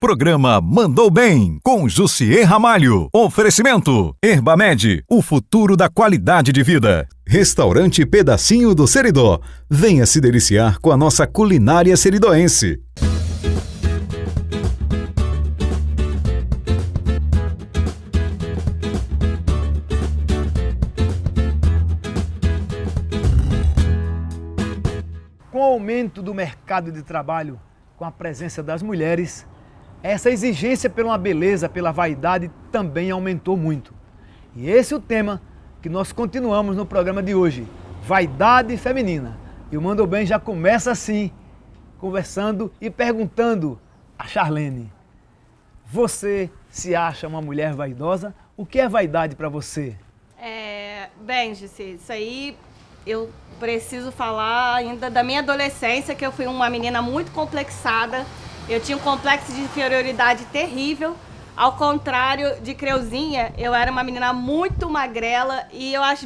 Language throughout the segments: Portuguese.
Programa Mandou Bem, com Jussier Ramalho. Oferecimento: Herbamed, o futuro da qualidade de vida. Restaurante Pedacinho do Seridó. Venha se deliciar com a nossa culinária seridoense. Com o aumento do mercado de trabalho, com a presença das mulheres, essa exigência pela uma beleza, pela vaidade, também aumentou muito. E esse é o tema que nós continuamos no programa de hoje, Vaidade Feminina. E o Mandou Bem já começa assim, conversando e perguntando a Charlene: você se acha uma mulher vaidosa? O que é vaidade para você? Bem, Gissi, isso aí eu preciso falar ainda da minha adolescência, que eu fui uma menina muito complexada. Eu tinha um complexo de inferioridade terrível. Ao contrário de Creuzinha, eu era uma menina muito magrela e eu às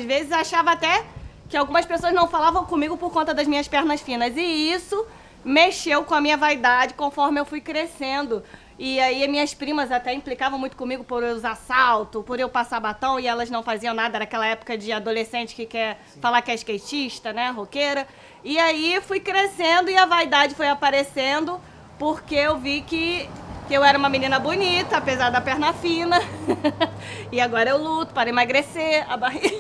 vezes achava até que algumas pessoas não falavam comigo por conta das minhas pernas finas. E isso mexeu com a minha vaidade conforme eu fui crescendo. E aí minhas primas até implicavam muito comigo por eu usar salto, por eu passar batom, e elas não faziam nada. Era aquela época de adolescente que quer falar que é skatista, né, roqueira. E aí fui crescendo e a vaidade foi aparecendo, porque eu vi que eu era uma menina bonita, apesar da perna fina. E agora eu luto para emagrecer a barriga.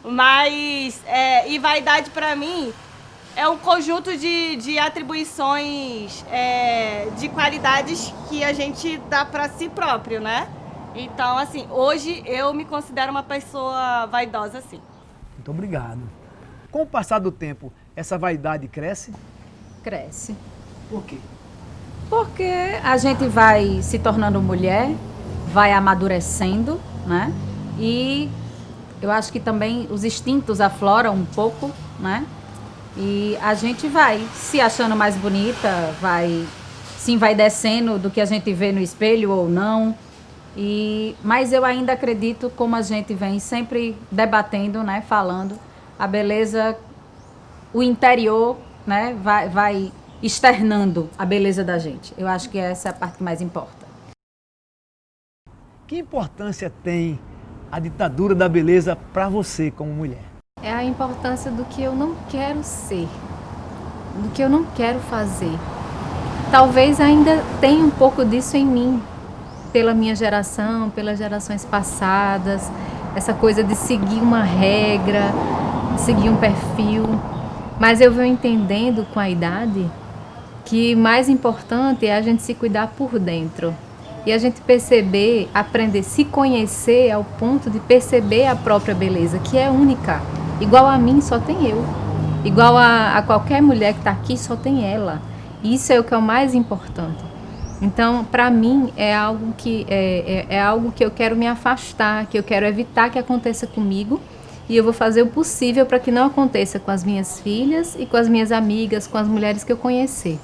Mas, e vaidade para mim é um conjunto de atribuições, de qualidades que a gente dá para si próprio, né? Então, assim, hoje eu me considero uma pessoa vaidosa, sim. Muito obrigado. Com o passar do tempo, essa vaidade cresce? Cresce. Por quê? Porque a gente vai se tornando mulher, vai amadurecendo, né? E eu acho que também os instintos afloram um pouco, né? E a gente vai se achando mais bonita, vai se envaidecendo do que a gente vê no espelho ou não. Mas eu ainda acredito, como a gente vem sempre debatendo, né? Falando, a beleza, o interior, né? Vai externando a beleza da gente. Eu acho que essa é a parte que mais importa. Que importância tem a ditadura da beleza para você como mulher? É a importância do que eu não quero ser, do que eu não quero fazer. Talvez ainda tenha um pouco disso em mim, pela minha geração, pelas gerações passadas, essa coisa de seguir uma regra, seguir um perfil. Mas eu venho entendendo com a idade que mais importante é a gente se cuidar por dentro. E a gente perceber, aprender, se conhecer ao ponto de perceber a própria beleza, que é única. Igual a mim, só tem eu. Igual a qualquer mulher que está aqui, só tem ela. Isso é o que é o mais importante. Então, para mim, é algo que eu quero me afastar, que eu quero evitar que aconteça comigo. E eu vou fazer o possível para que não aconteça com as minhas filhas e com as minhas amigas, com as mulheres que eu conhecer.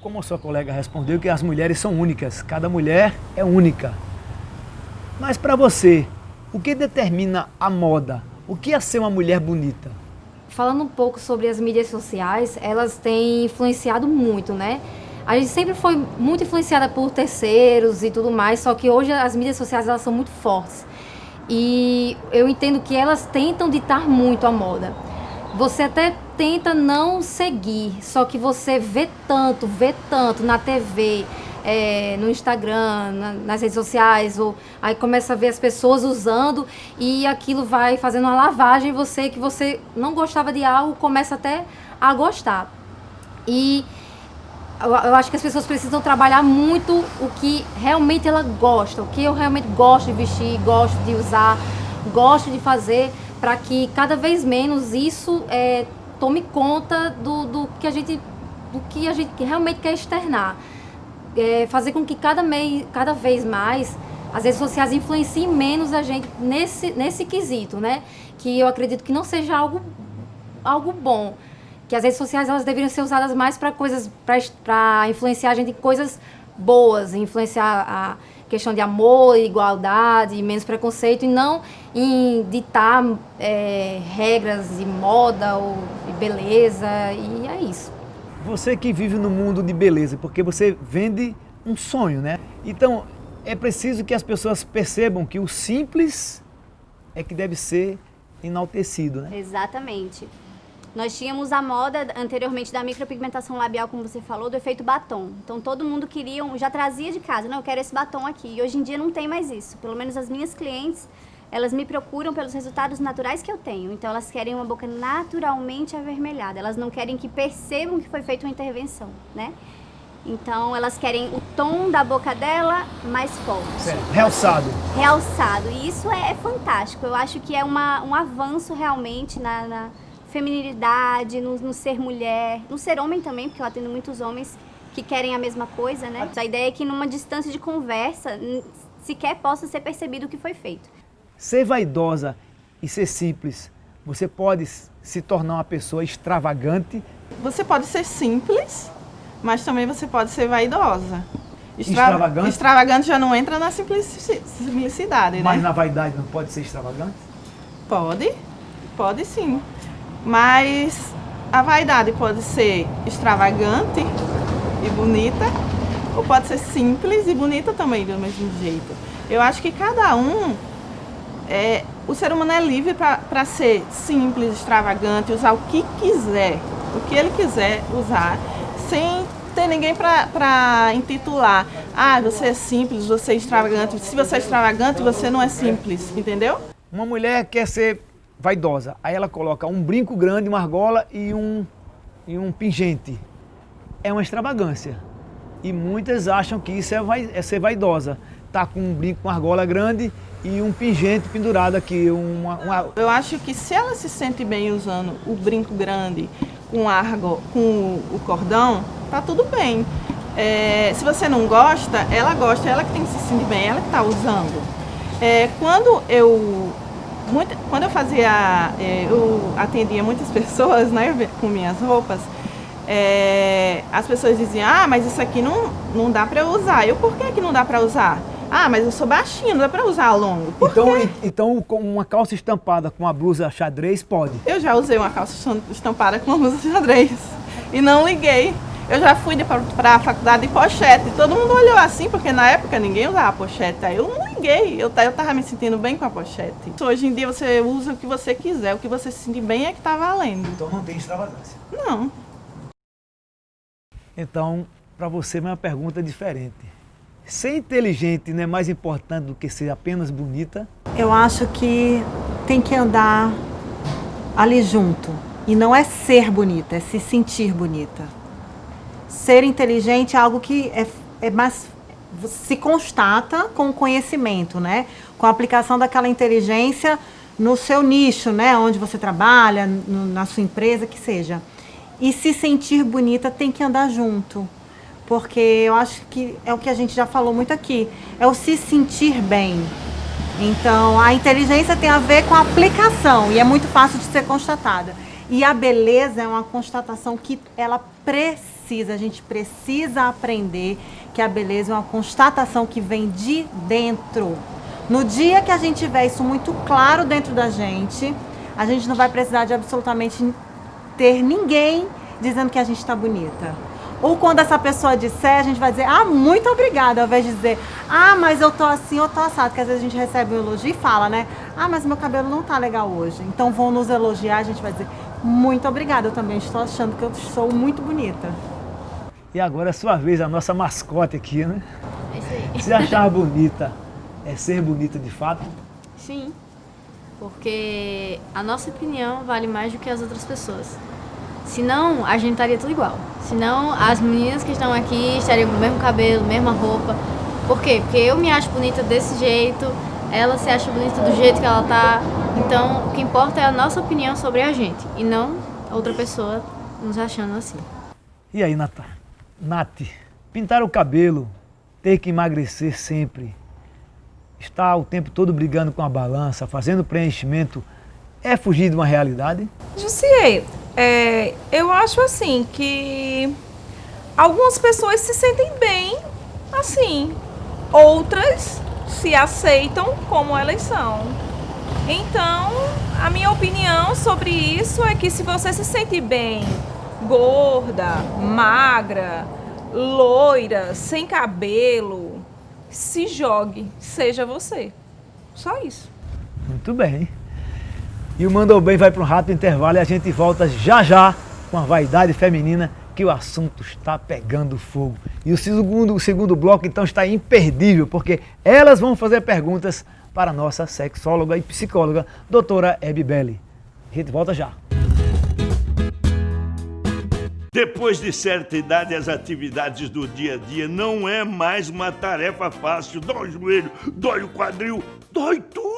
Como a sua colega respondeu que as mulheres são únicas, cada mulher é única. Mas para você, o que determina a moda? O que é ser uma mulher bonita? Falando um pouco sobre as mídias sociais, elas têm influenciado muito, né? A gente sempre foi muito influenciada por terceiros e tudo mais, só que hoje as mídias sociais elas são muito fortes. E eu entendo que elas tentam ditar muito a moda. Você até tenta não seguir, só que você vê tanto na TV, no Instagram, nas redes sociais, ou aí começa a ver as pessoas usando e aquilo vai fazendo uma lavagem em você, que você não gostava de algo, começa até a gostar. E eu acho que as pessoas precisam trabalhar muito o que realmente ela gosta, o que eu realmente gosto de vestir, gosto de usar, gosto de fazer, para que cada vez menos isso tome conta do que a gente realmente quer externar. Fazer com que cada vez mais as redes sociais influenciem menos a gente nesse quesito, né? Que eu acredito que não seja algo bom. Que as redes sociais elas deveriam ser usadas mais para influenciar a gente em coisas boas, influenciar a questão de amor, igualdade, menos preconceito, e não em ditar regras de moda ou de beleza, e é isso. você que vive no mundo de beleza, porque você vende um sonho, né? Então, é preciso que as pessoas percebam que o simples é que deve ser enaltecido, né? Exatamente. Nós tínhamos a moda anteriormente da micropigmentação labial, como você falou, do efeito batom. Então todo mundo queria, já trazia de casa, não, eu quero esse batom aqui. E hoje em dia não tem mais isso. Pelo menos as minhas clientes, elas me procuram pelos resultados naturais que eu tenho. Então elas querem uma boca naturalmente avermelhada. Elas não querem que percebam que foi feita uma intervenção, né? Então elas querem o tom da boca dela mais forte. Certo. Realçado. Realçado. E isso é fantástico. Eu acho que é um avanço realmente na feminilidade, no ser mulher, no ser homem também, porque eu atendo muitos homens que querem a mesma coisa, né? A ideia é que numa distância de conversa sequer possa ser percebido o que foi feito. Ser vaidosa e ser simples, você pode se tornar uma pessoa extravagante. Você pode ser simples, mas também você pode ser vaidosa. Extravagante? Extravagante já não entra na simplicidade, né? Mas na vaidade não pode ser extravagante? Pode sim. Mas a vaidade pode ser extravagante e bonita, ou pode ser simples e bonita também do mesmo jeito. Eu acho que cada um, o ser humano é livre para ser simples, extravagante, usar o que quiser, o que ele quiser usar, sem ter ninguém para intitular. Ah, você é simples, você é extravagante. Se você é extravagante, você não é simples, entendeu? Uma mulher quer ser vaidosa, aí ela coloca um brinco grande, uma argola e um pingente. É uma extravagância. E muitas acham que isso é ser vaidosa. Tá com um brinco, uma argola grande e um pingente pendurado aqui. Eu acho que se ela se sente bem usando o brinco grande com o cordão, tá tudo bem. Se você não gosta, é ela que tem que se sentir bem, ela que está usando. Quando eu atendia muitas pessoas, né, com minhas roupas, as pessoas diziam, mas isso aqui não dá para usar. Por que não dá para usar? Mas eu sou baixinha, não dá para usar longo. Então com uma calça estampada com uma blusa xadrez pode? Eu já usei uma calça estampada com uma blusa xadrez e não liguei. Eu já fui para a faculdade de pochete, todo mundo olhou assim, porque na época ninguém usava pochete, aí eu não liguei, eu tava me sentindo bem com a pochete. Hoje em dia você usa o que você quiser, o que você se sentir bem é que tá valendo. Então não tem extravagância? Não. Então, para você, uma pergunta diferente. Ser inteligente não é mais importante do que ser apenas bonita? Eu acho que tem que andar ali junto, e não é ser bonita, é se sentir bonita. Ser inteligente é algo que é mais, se constata com o conhecimento, né? Com a aplicação daquela inteligência no seu nicho, né? Onde você trabalha, na sua empresa, que seja. E se sentir bonita tem que andar junto. Porque eu acho que é o que a gente já falou muito aqui. É o se sentir bem. Então, a inteligência tem a ver com a aplicação. E é muito fácil de ser constatada. E a beleza é uma constatação que ela precisa, a gente precisa aprender que a beleza é uma constatação que vem de dentro. No dia que a gente tiver isso muito claro dentro da gente, a gente não vai precisar de absolutamente ter ninguém dizendo que a gente está bonita. Ou quando essa pessoa disser, a gente vai dizer, muito obrigada, ao invés de dizer, mas eu tô assim, eu tô assado, porque às vezes a gente recebe um elogio e fala, né? Mas meu cabelo não tá legal hoje. Então vão nos elogiar, a gente vai dizer, muito obrigada, eu também estou achando que eu sou muito bonita. E agora é sua vez, a nossa mascote aqui, né? É isso aí. Se achar bonita, é ser bonita de fato? Sim, porque a nossa opinião vale mais do que as outras pessoas. Senão, a gente estaria tudo igual. Senão, as meninas que estão aqui estariam com o mesmo cabelo, mesma roupa. Por quê? Porque eu me acho bonita desse jeito, ela se acha bonita do jeito que ela tá. Então, o que importa é a nossa opinião sobre a gente, e não outra pessoa nos achando assim. E aí, Nath, pintar o cabelo, ter que emagrecer sempre, estar o tempo todo brigando com a balança, fazendo preenchimento, é fugir de uma realidade? Jussier, eu acho assim que algumas pessoas se sentem bem assim, outras se aceitam como elas são. Então, a minha opinião sobre isso é que se você se sente bem gorda, magra, loira, sem cabelo, se jogue, seja você. Só isso. Muito bem. E o Mandou Bem vai para um rápido intervalo e a gente volta já já com a vaidade feminina, que o assunto está pegando fogo. E o segundo bloco então está imperdível, porque elas vão fazer perguntas para a nossa sexóloga e psicóloga, doutora Hebe Belli. A gente volta já. Depois de certa idade, as atividades do dia a dia não é mais uma tarefa fácil. Dói o joelho, dói o quadril, dói tudo.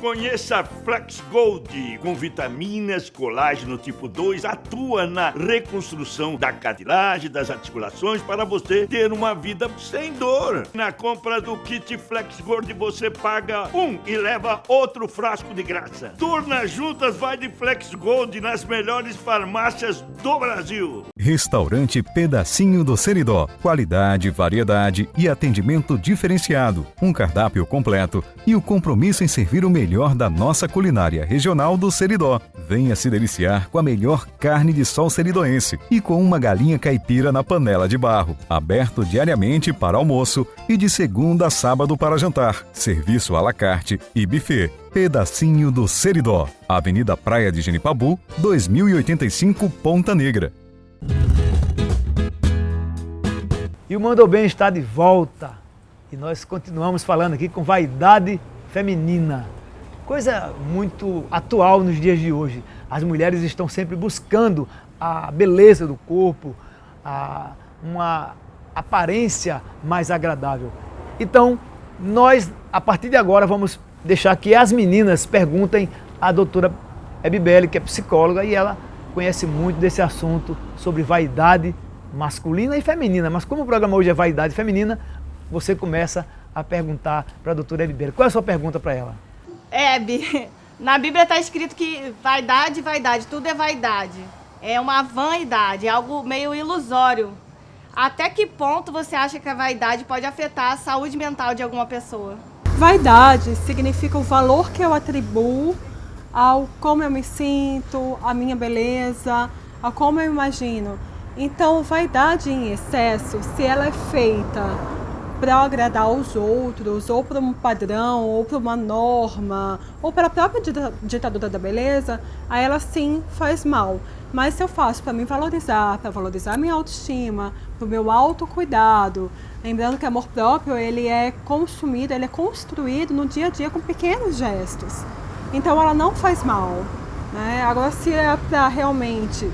Conheça a Flex Gold, com vitaminas, colágeno tipo 2, atua na reconstrução da cartilagem, das articulações, para você ter uma vida sem dor. Na compra do kit Flex Gold, você paga um e leva outro frasco de graça. Torna juntas vai de Flex Gold nas melhores farmácias do Brasil. Restaurante Pedacinho do Seridó. Qualidade, variedade e atendimento diferenciado. Um cardápio completo e o compromisso em servir o melhor da nossa culinária regional do Seridó. Venha se deliciar com a melhor carne de sol seridoense e com uma galinha caipira na panela de barro. Aberto diariamente para almoço e de segunda a sábado para jantar. Serviço à la carte e buffet. Pedacinho do Seridó. Avenida Praia de Genipabu, 2085, Ponta Negra. E o Mandou Bem está de volta. E nós continuamos falando aqui com vaidade feminina. Coisa muito atual nos dias de hoje. As mulheres estão sempre buscando a beleza do corpo, uma aparência mais agradável. Então, nós, a partir de agora, vamos deixar que as meninas perguntem à doutora Hebe Belli, que é psicóloga, e ela conhece muito desse assunto sobre vaidade masculina e feminina. Mas como o programa hoje é vaidade feminina, você começa a perguntar para a doutora Hebe Belli. Qual é a sua pergunta para ela? Hebe, na Bíblia está escrito que vaidade, tudo é vaidade. É uma vaidade, é algo meio ilusório. Até que ponto você acha que a vaidade pode afetar a saúde mental de alguma pessoa? Vaidade significa o valor que eu atribuo ao como eu me sinto, a minha beleza, a como eu imagino. Então, vaidade em excesso, se ela é feita para agradar aos outros, ou para um padrão, ou para uma norma, ou para a própria ditadura da beleza, aí ela sim faz mal. Mas se eu faço para me valorizar, para valorizar minha autoestima, para o meu autocuidado, lembrando que amor próprio, ele é consumido, ele é construído no dia a dia com pequenos gestos. Então ela não faz mal, né? Agora, se é para realmente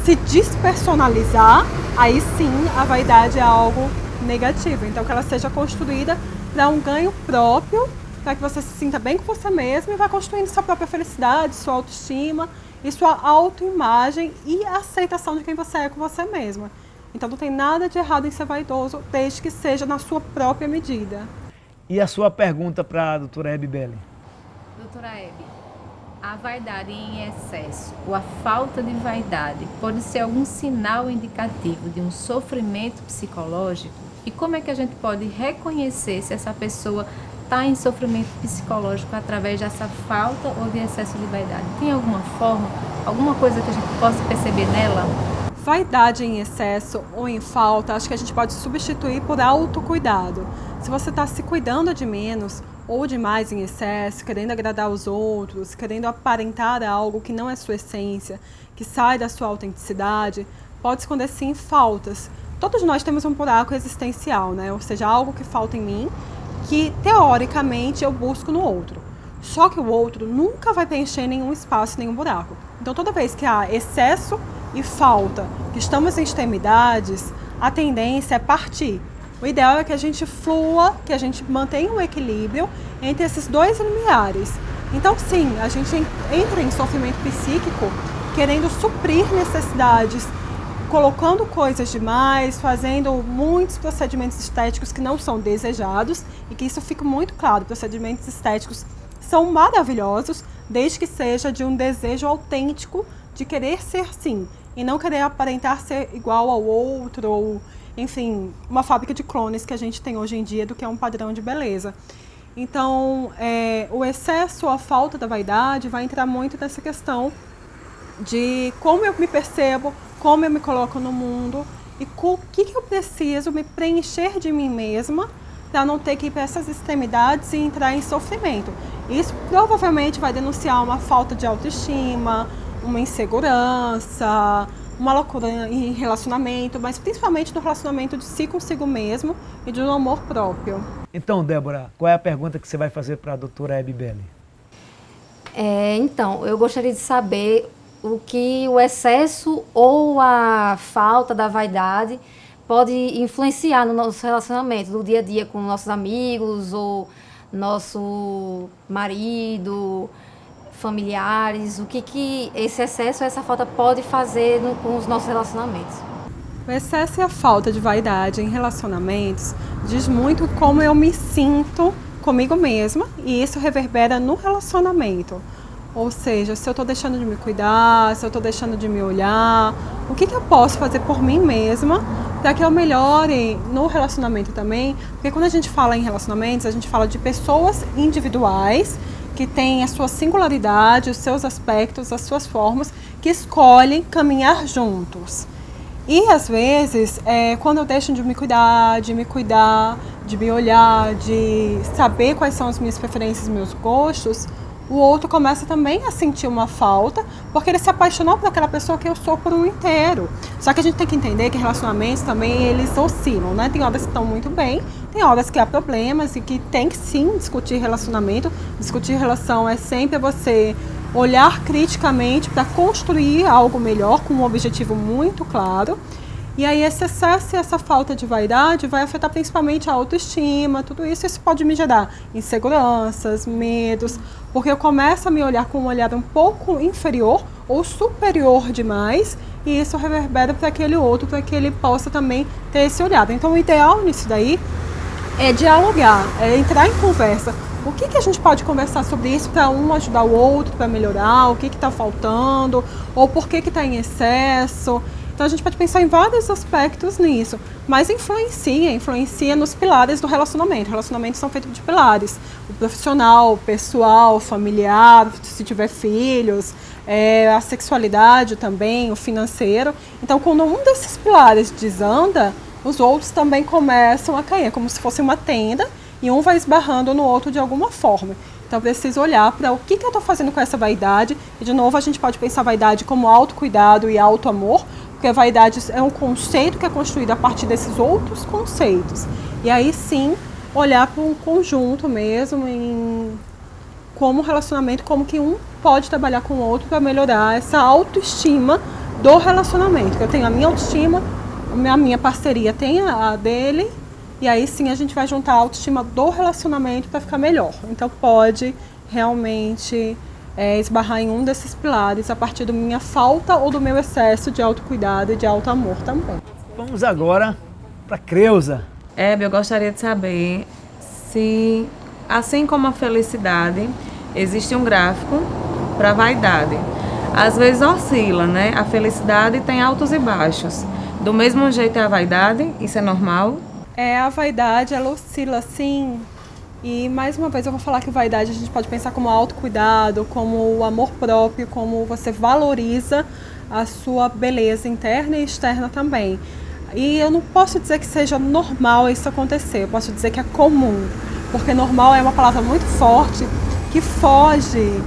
se despersonalizar, aí sim a vaidade é algo negativo. Então que ela seja construída para um ganho próprio, para que você se sinta bem com você mesmo e vá construindo sua própria felicidade, sua autoestima e sua autoimagem e a aceitação de quem você é com você mesma. Então não tem nada de errado em ser vaidoso, desde que seja na sua própria medida. E a sua pergunta para a doutora Hebe Belli? Doutora Hebe, a vaidade em excesso ou a falta de vaidade pode ser algum sinal indicativo de um sofrimento psicológico? E como é que a gente pode reconhecer se essa pessoa está em sofrimento psicológico através dessa falta ou de excesso de vaidade? Tem alguma forma, alguma coisa que a gente possa perceber nela? Vaidade em excesso ou em falta, acho que a gente pode substituir por autocuidado. Se você está se cuidando de menos ou demais em excesso, querendo agradar os outros, querendo aparentar algo que não é sua essência, que sai da sua autenticidade, pode esconder sim faltas. Todos nós temos um buraco existencial, né? Ou seja, algo que falta em mim, que teoricamente eu busco no outro. Só que o outro nunca vai preencher nenhum espaço, nenhum buraco. Então toda vez que há excesso e falta, que estamos em extremidades, a tendência é partir. O ideal é que a gente flua, que a gente mantenha um equilíbrio entre esses dois limiares. Então sim, a gente entra em sofrimento psíquico querendo suprir necessidades, colocando coisas demais, fazendo muitos procedimentos estéticos que não são desejados, e que isso fica muito claro, procedimentos estéticos são maravilhosos, desde que seja de um desejo autêntico de querer ser sim, e não querer aparentar ser igual ao outro, ou, enfim, uma fábrica de clones que a gente tem hoje em dia do que é um padrão de beleza. Então, o excesso ou a falta da vaidade vai entrar muito nessa questão de como eu me percebo, como eu me coloco no mundo e com o que eu preciso me preencher de mim mesma para não ter que ir para essas extremidades e entrar em sofrimento. Isso provavelmente vai denunciar uma falta de autoestima, uma insegurança, uma loucura em relacionamento, mas principalmente no relacionamento de si consigo mesmo e de um amor próprio. Então, Débora, qual é a pergunta que você vai fazer para a doutora Hebe Belli? Então, eu gostaria de saber o que o excesso ou a falta da vaidade pode influenciar no nosso relacionamento, no dia a dia com nossos amigos ou nosso marido, familiares, o que esse excesso ou essa falta pode fazer com os nossos relacionamentos. O excesso e a falta de vaidade em relacionamentos diz muito como eu me sinto comigo mesma e isso reverbera no relacionamento. Ou seja, se eu estou deixando de me cuidar, se eu estou deixando de me olhar, o que eu posso fazer por mim mesma para que eu melhore no relacionamento também? Porque quando a gente fala em relacionamentos, a gente fala de pessoas individuais que têm a sua singularidade, os seus aspectos, as suas formas, que escolhem caminhar juntos. E às vezes, quando eu deixo de me cuidar, de me olhar, de saber quais são as minhas preferências, meus gostos, o outro começa também a sentir uma falta, porque ele se apaixonou por aquela pessoa que eu sou por um inteiro. Só que a gente tem que entender que relacionamentos também, eles oscilam, né? Tem horas que estão muito bem, tem horas que há problemas e que tem que sim discutir relacionamento. Discutir relação é sempre você olhar criticamente para construir algo melhor, com um objetivo muito claro. E aí esse excesso e essa falta de vaidade vai afetar principalmente a autoestima, tudo isso. Isso pode me gerar inseguranças, medos, porque eu começo a me olhar com um olhar um pouco inferior ou superior demais, e isso reverbera para aquele outro, para que ele possa também ter esse olhar. Então o ideal nisso daí é dialogar, é entrar em conversa. O que a gente pode conversar sobre isso para um ajudar o outro, para melhorar, o que está faltando, ou por que está em excesso. Então a gente pode pensar em vários aspectos nisso, mas influencia nos pilares do relacionamento. Relacionamentos são feitos de pilares: o profissional, o pessoal, o familiar, se tiver filhos, a sexualidade também, o financeiro. Então quando um desses pilares desanda, os outros também começam a cair, é como se fosse uma tenda e um vai esbarrando no outro de alguma forma. Então eu preciso olhar para o que eu estou fazendo com essa vaidade, e de novo a gente pode pensar a vaidade como autocuidado e autoamor, porque a vaidade é um conceito que é construído a partir desses outros conceitos. E aí sim, olhar para um conjunto mesmo, como relacionamento, como que um pode trabalhar com o outro para melhorar essa autoestima do relacionamento. Eu tenho a minha autoestima, a minha parceria tem a dele, e aí sim a gente vai juntar a autoestima do relacionamento para ficar melhor. Então pode realmente esbarrar em um desses pilares a partir da minha falta ou do meu excesso de autocuidado e de autoamor também. Vamos agora para Creuza. Hebe, eu gostaria de saber se, assim como a felicidade, existe um gráfico para a vaidade. Às vezes oscila, né? A felicidade tem altos e baixos. Do mesmo jeito é a vaidade? Isso é normal? A vaidade, ela oscila sim. E mais uma vez eu vou falar que vaidade a gente pode pensar como autocuidado, como o amor próprio, como você valoriza a sua beleza interna e externa também. E eu não posso dizer que seja normal isso acontecer, eu posso dizer que é comum, porque normal é uma palavra muito forte que foge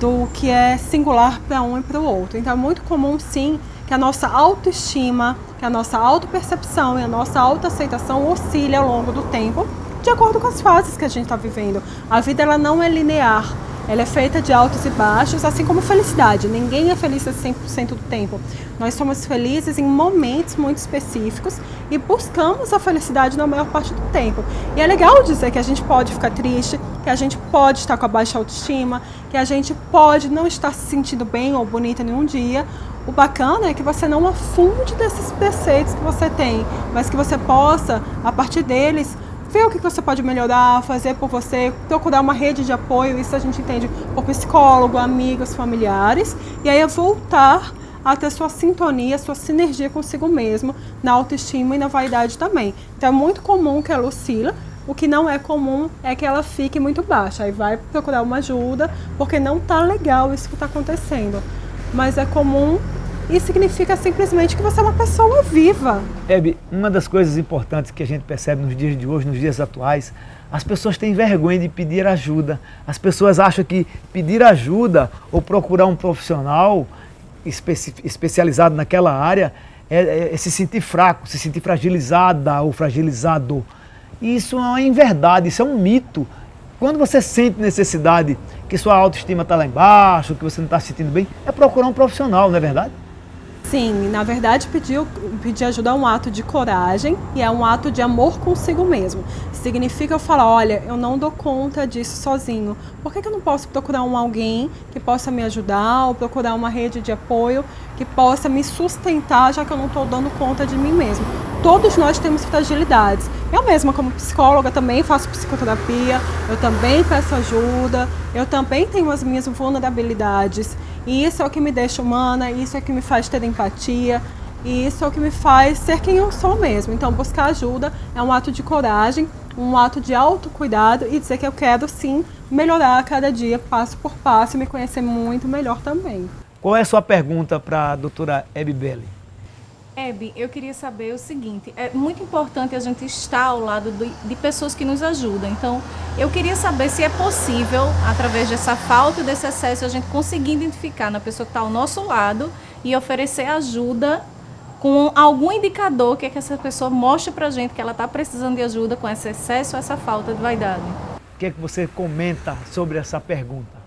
do que é singular para um e para o outro. Então é muito comum sim que a nossa autoestima, que a nossa autopercepção e a nossa autoaceitação oscile ao longo do tempo, de acordo com as fases que a gente está vivendo. A vida ela não é linear, ela é feita de altos e baixos, assim como felicidade. Ninguém é feliz 100% do tempo. Nós somos felizes em momentos muito específicos e buscamos a felicidade na maior parte do tempo. E é legal dizer que a gente pode ficar triste, que a gente pode estar com a baixa autoestima, que a gente pode não estar se sentindo bem ou bonita nenhum dia. O bacana é que você não afunde desses preceitos que você tem, mas que você possa, a partir deles, ver o que você pode melhorar, fazer por você, procurar uma rede de apoio, isso a gente entende por psicólogo, amigos, familiares, e aí é voltar a ter sua sintonia, sua sinergia consigo mesmo, na autoestima e na vaidade também. Então é muito comum que ela oscila, o que não é comum é que ela fique muito baixa, aí vai procurar uma ajuda, porque não tá legal isso que está acontecendo. mas é comum e significa simplesmente que você é uma pessoa viva. Hebe, uma das coisas importantes que a gente percebe nos dias de hoje, nos dias atuais, as pessoas têm vergonha de pedir ajuda. As pessoas acham que pedir ajuda ou procurar um profissional especializado naquela área é se sentir fraco, se sentir fragilizada ou fragilizado. E isso não é verdade, isso é um mito. Quando você sente necessidade, que sua autoestima está lá embaixo, que você não está se sentindo bem, é procurar um profissional, não é verdade? Sim, na verdade pedir ajuda é um ato de coragem e é um ato de amor consigo mesmo. Significa eu falar, olha, eu não dou conta disso sozinho. Por que eu não posso procurar alguém que possa me ajudar ou procurar uma rede de apoio que possa me sustentar, já que eu não estou dando conta de mim mesmo? Todos nós temos fragilidades. Eu mesma, como psicóloga, também faço psicoterapia, eu também peço ajuda, eu também tenho as minhas vulnerabilidades. E isso é o que me deixa humana, isso é o que me faz ter empatia, e isso é o que me faz ser quem eu sou mesmo. Então, buscar ajuda é um ato de coragem, um ato de autocuidado e dizer que eu quero, sim, melhorar a cada dia, passo por passo, e me conhecer muito melhor também. Qual é a sua pergunta para a doutora Hebe Belli? Hebe, eu queria saber o seguinte, é muito importante a gente estar ao lado de pessoas que nos ajudam. Então, eu queria saber se é possível, através dessa falta e desse excesso, a gente conseguir identificar na pessoa que está ao nosso lado e oferecer ajuda com algum indicador que essa pessoa mostre pra gente que ela está precisando de ajuda com esse excesso ou essa falta de vaidade. O que é que você comenta sobre essa pergunta?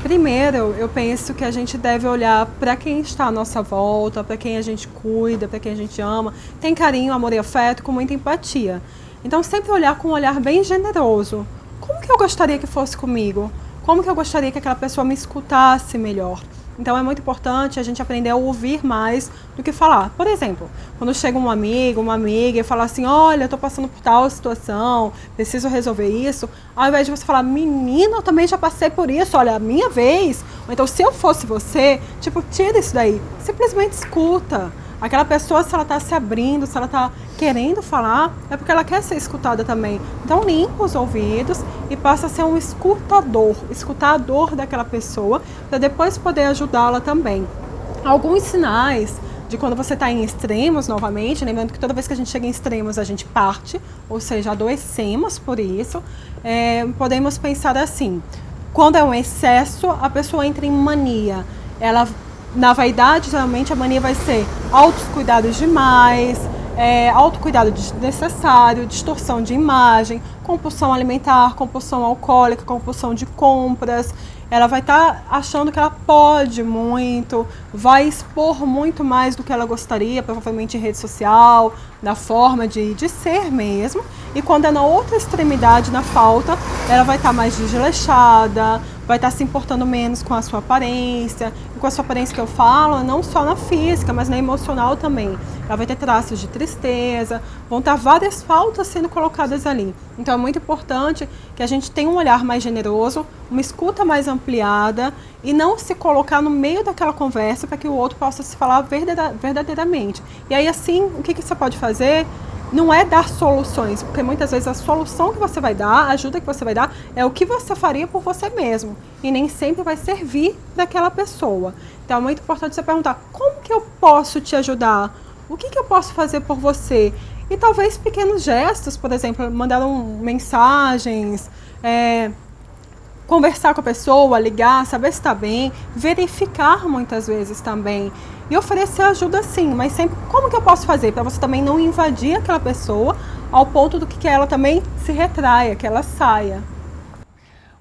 Primeiro, eu penso que a gente deve olhar para quem está à nossa volta, para quem a gente cuida, para quem a gente ama, tem carinho, amor e afeto, com muita empatia. Então, sempre olhar com um olhar bem generoso. Como que eu gostaria que fosse comigo? Como que eu gostaria que aquela pessoa me escutasse melhor? Então, é muito importante a gente aprender a ouvir mais do que falar. Por exemplo, quando chega um amigo, uma amiga e fala assim, olha, eu tô passando por tal situação, preciso resolver isso, ao invés de você falar, menina, eu também já passei por isso, olha, a minha vez, ou então, se eu fosse você, tipo, tira isso daí, simplesmente escuta. Aquela pessoa, se ela está se abrindo, se ela está querendo falar, é porque ela quer ser escutada também. Então, limpa os ouvidos e passa a ser um escutador, escutar a dor daquela pessoa, para depois poder ajudá-la também. Alguns sinais de quando você está em extremos, novamente, lembrando que toda vez que a gente chega em extremos, a gente parte, ou seja, adoecemos por isso, podemos pensar assim, quando é um excesso, a pessoa entra em mania, na vaidade, geralmente, a mania vai ser autocuidados demais, autocuidado desnecessário, distorção de imagem, compulsão alimentar, compulsão alcoólica, compulsão de compras. Ela vai estar achando que ela pode muito, vai expor muito mais do que ela gostaria, provavelmente em rede social, na forma de ser mesmo. E quando é na outra extremidade, na falta, ela vai estar mais desleixada, vai estar se importando menos com a sua aparência. E com a sua aparência que eu falo, não só na física, mas na emocional também. Ela vai ter traços de tristeza, vão estar várias faltas sendo colocadas ali. Então é muito importante que a gente tenha um olhar mais generoso, uma escuta mais ampliada e não se colocar no meio daquela conversa para que o outro possa se falar verdadeiramente. E aí assim, o que você pode fazer? Não é dar soluções, porque muitas vezes a solução que você vai dar, a ajuda que você vai dar, é o que você faria por você mesmo. E nem sempre vai servir daquela pessoa. Então é muito importante você perguntar, como que eu posso te ajudar? O que eu posso fazer por você? E talvez pequenos gestos, por exemplo, mandar mensagens, conversar com a pessoa, ligar, saber se está bem, verificar muitas vezes também. E oferecer ajuda sim, mas sempre como que eu posso fazer para você também não invadir aquela pessoa ao ponto do que ela também se retraia, que ela saia.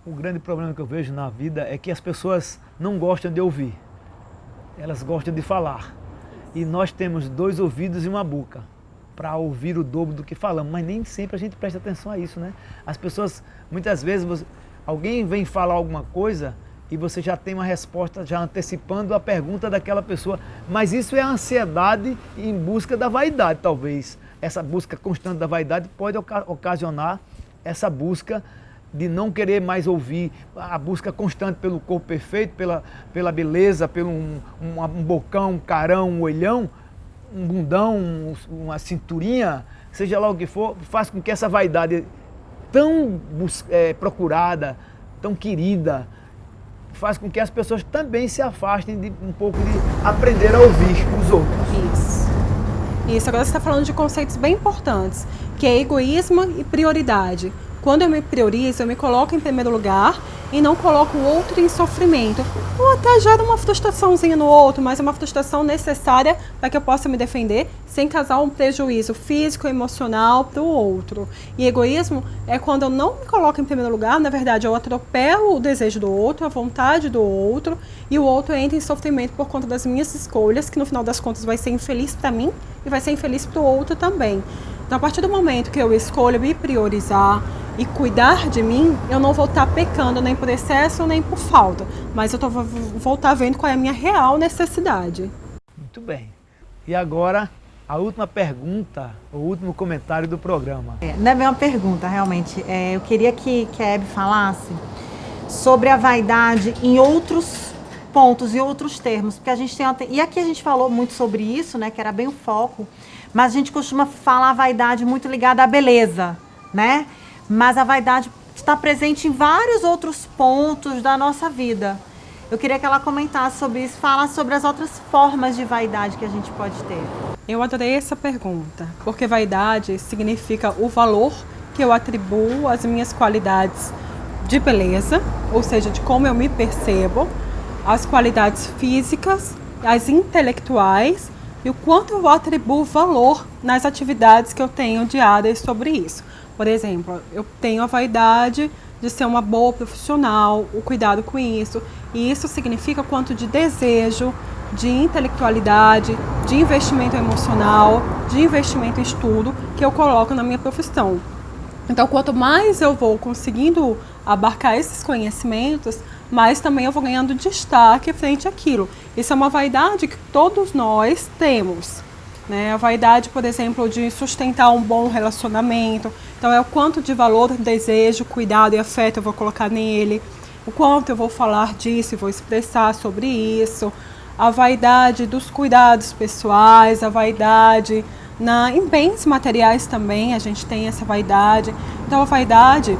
O grande problema que eu vejo na vida é que as pessoas não gostam de ouvir, elas gostam de falar. E nós temos 2 ouvidos e uma boca para ouvir o dobro do que falamos, mas nem sempre a gente presta atenção a isso, né? As pessoas, muitas vezes, alguém vem falar alguma coisa e você já tem uma resposta já antecipando a pergunta daquela pessoa. Mas isso é a ansiedade em busca da vaidade, talvez. Essa busca constante da vaidade pode ocasionar essa busca de não querer mais ouvir, a busca constante pelo corpo perfeito, pela beleza, pelo um bocão, um carão, um olhão, um bundão, uma cinturinha, seja lá o que for, faz com que essa vaidade tão procurada, tão querida, faz com que as pessoas também se afastem de um pouco de aprender a ouvir os outros. Isso, agora você está falando de conceitos bem importantes, que é egoísmo e prioridade. Quando eu me priorizo, eu me coloco em primeiro lugar e não coloco o outro em sofrimento. Ou até gera uma frustraçãozinha no outro, mas é uma frustração necessária para que eu possa me defender sem causar um prejuízo físico e emocional para o outro. E egoísmo é quando eu não me coloco em primeiro lugar, na verdade eu atropelo o desejo do outro, a vontade do outro, e o outro entra em sofrimento por conta das minhas escolhas, que no final das contas vai ser infeliz para mim e vai ser infeliz para o outro também. Então, a partir do momento que eu escolho me priorizar e cuidar de mim, eu não vou estar pecando nem por excesso nem por falta, mas eu vou estar vendo qual é a minha real necessidade. Muito bem. E agora, a última pergunta, o último comentário do programa. Não é bem uma pergunta, realmente. Eu queria que a Hebe falasse sobre a vaidade em outros pontos e outros termos, porque a gente tem... E aqui a gente falou muito sobre isso, né, que era bem o foco, mas a gente costuma falar a vaidade muito ligada à beleza, né? Mas a vaidade está presente em vários outros pontos da nossa vida. Eu queria que ela comentasse sobre isso, falasse sobre as outras formas de vaidade que a gente pode ter. Eu adorei essa pergunta, porque vaidade significa o valor que eu atribuo às minhas qualidades de beleza, ou seja, de como eu me percebo, as qualidades físicas, as intelectuais, e o quanto eu atribuo valor nas atividades que eu tenho diárias sobre isso. Por exemplo, eu tenho a vaidade de ser uma boa profissional, o cuidado com isso, e isso significa quanto de desejo, de intelectualidade, de investimento emocional, de investimento em estudo que eu coloco na minha profissão. Então, quanto mais eu vou conseguindo abarcar esses conhecimentos, mais também eu vou ganhando destaque frente àquilo. Isso é uma vaidade que todos nós temos, né? A vaidade, por exemplo, de sustentar um bom relacionamento. Então, é o quanto de valor, desejo, cuidado e afeto eu vou colocar nele, o quanto eu vou falar disso e vou expressar sobre isso. A vaidade dos cuidados pessoais, a vaidade em bens materiais também, a gente tem essa vaidade. Então, a vaidade,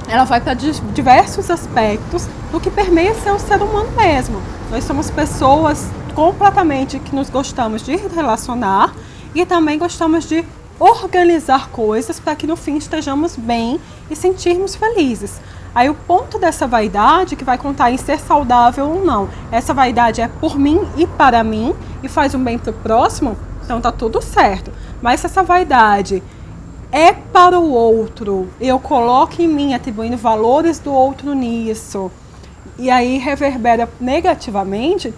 ela vai para diversos aspectos do que permeia ser o ser humano mesmo. Nós somos pessoas completamente que nos gostamos de relacionar e também gostamos de organizar coisas para que no fim estejamos bem e sentirmos felizes. Aí o ponto dessa vaidade que vai contar em ser saudável ou não. Essa vaidade é por mim e para mim e faz um bem para o próximo, então tá tudo certo. Mas se essa vaidade é para o outro, eu coloco em mim atribuindo valores do outro nisso, e aí reverbera negativamente,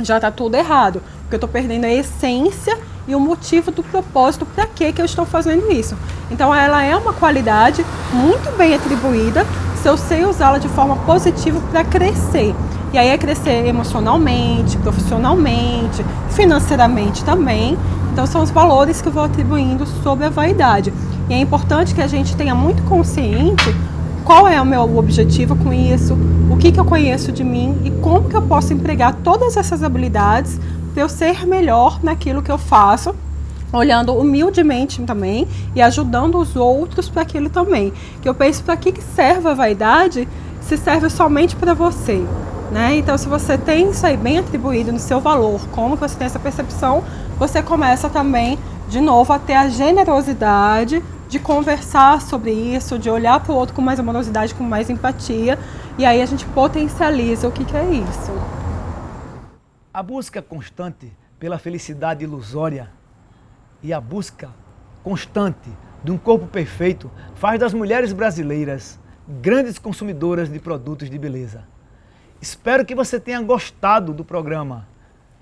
já está tudo errado, porque eu estou perdendo a essência e o motivo do propósito para que eu estou fazendo isso. Então ela é uma qualidade muito bem atribuída se eu sei usá-la de forma positiva para crescer. E aí é crescer emocionalmente, profissionalmente, financeiramente também. Então são os valores que eu vou atribuindo sobre a vaidade. E é importante que a gente tenha muito consciente qual é o meu objetivo com isso, o que eu conheço de mim e como que eu posso empregar todas essas habilidades para eu ser melhor naquilo que eu faço, olhando humildemente também e ajudando os outros para aquilo também. Que eu penso, para que serve a vaidade se serve somente para você, né? Então, se você tem isso aí bem atribuído no seu valor, como você tem essa percepção, você começa também, de novo, a ter a generosidade de conversar sobre isso, de olhar para o outro com mais amorosidade, com mais empatia, e aí a gente potencializa o que é isso. A busca constante pela felicidade ilusória e a busca constante de um corpo perfeito faz das mulheres brasileiras grandes consumidoras de produtos de beleza. Espero que você tenha gostado do programa.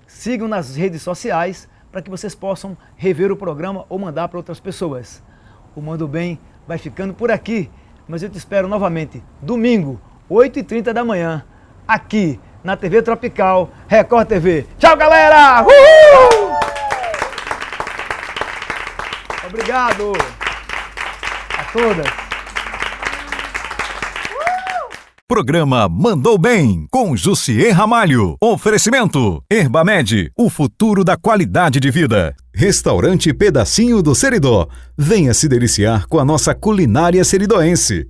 Sigam nas redes sociais para que vocês possam rever o programa ou mandar para outras pessoas. O Mando Bem vai ficando por aqui, mas eu te espero novamente domingo, 8h30 da manhã, aqui na TV Tropical, Record TV. Tchau, galera! Uhul! Obrigado a todas. Programa Mandou Bem, com Jussier Ramalho. Oferecimento: Herbamed, o futuro da qualidade de vida. Restaurante Pedacinho do Seridó. Venha se deliciar com a nossa culinária seridoense.